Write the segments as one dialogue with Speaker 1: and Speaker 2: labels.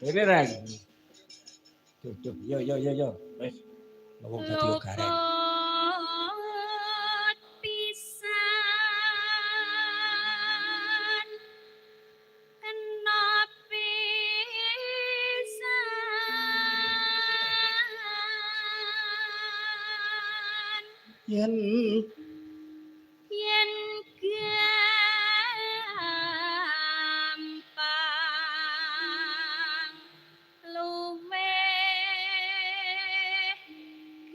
Speaker 1: Ini Ren. Duh, yo. Wis. Wong dadi garen. Yen
Speaker 2: gampang luwe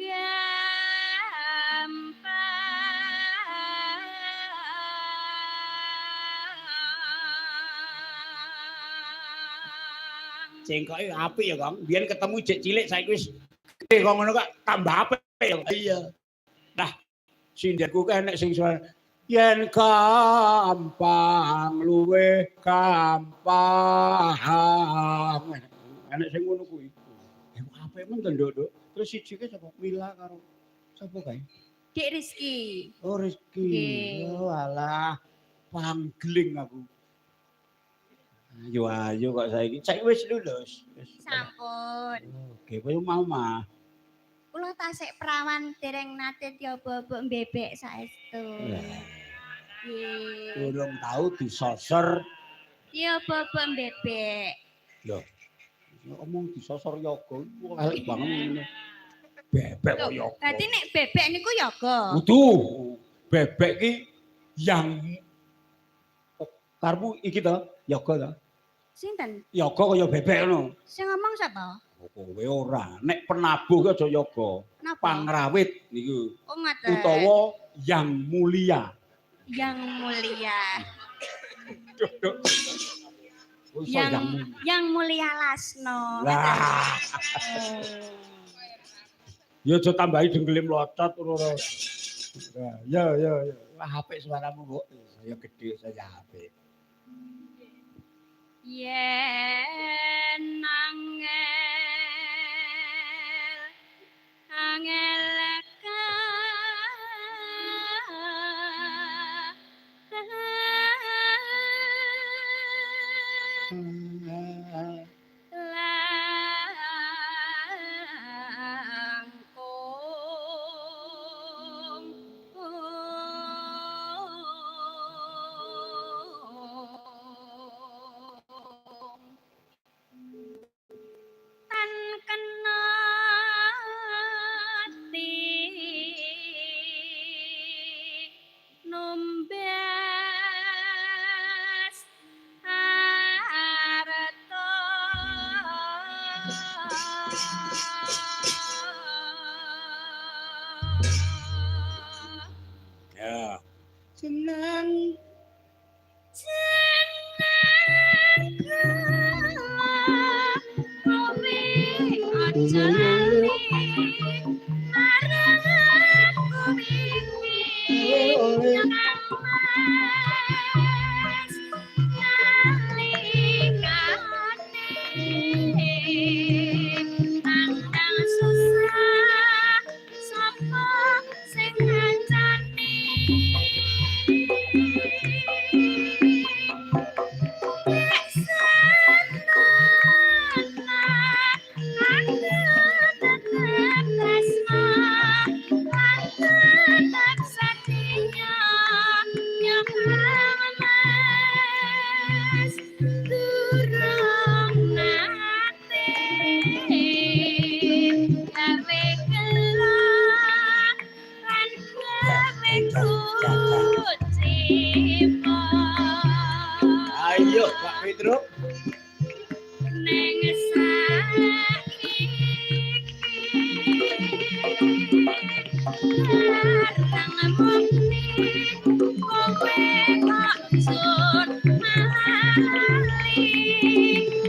Speaker 2: gampang
Speaker 1: cengkoke apik ya, Kang. Biyen ketemu jek cilik saiki wis gede kok ngono kok tambah apik ya. Iya. Nah, sindenku ki enek sing suara yen gampang luwe gampang. Enek sing ngono kuwi. Apik men to, Nduk. Terus siji ki sapa? Mila karo sapa kae?
Speaker 2: Dek Rizky.
Speaker 1: Oh, Rizky. Oh, alah. Panggling aku. Ayo kok saiki. Saiki wis lulus.
Speaker 2: Sampun.
Speaker 1: Oke, kowe mau mah.
Speaker 2: Kula tasik prawan dereng nate diobo-obo bebek saestu. Nggih.
Speaker 1: Urung tau disosor.
Speaker 2: Diobo-obo bebek.
Speaker 1: Loh. Ngomong disosor yoga iku elek banget ngene. Bebek kok yoga.
Speaker 2: Berarti nek bebek niku yoga.
Speaker 1: Kudu. Bebek ki yang karbu iki to, yoga to.
Speaker 2: Sinten?
Speaker 1: Yoga kaya bebek ngono.
Speaker 2: Sing ngomong sapa?
Speaker 1: Kowe ora. Nek penabuh ki aja yoga. Pangrawit niku.
Speaker 2: Oh ngoten.
Speaker 1: Utawa yang mulia.
Speaker 2: Yang mulia.
Speaker 1: Duh.
Speaker 2: Yang mulia Lasno.
Speaker 1: Lah. Ya aja tambahi denggele mlocot ora. Ya. Wah apik suaramu, Mbok. Saya gede, saya apik.
Speaker 2: Yen angel
Speaker 1: Ayo, Pak Petruk.
Speaker 2: Neng saiki larang mukti kowe kok sun mali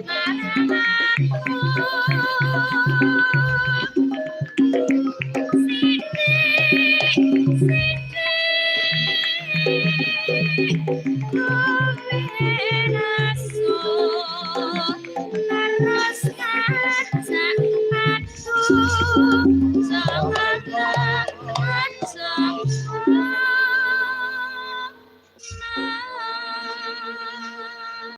Speaker 2: larang aku sithik kowe nasun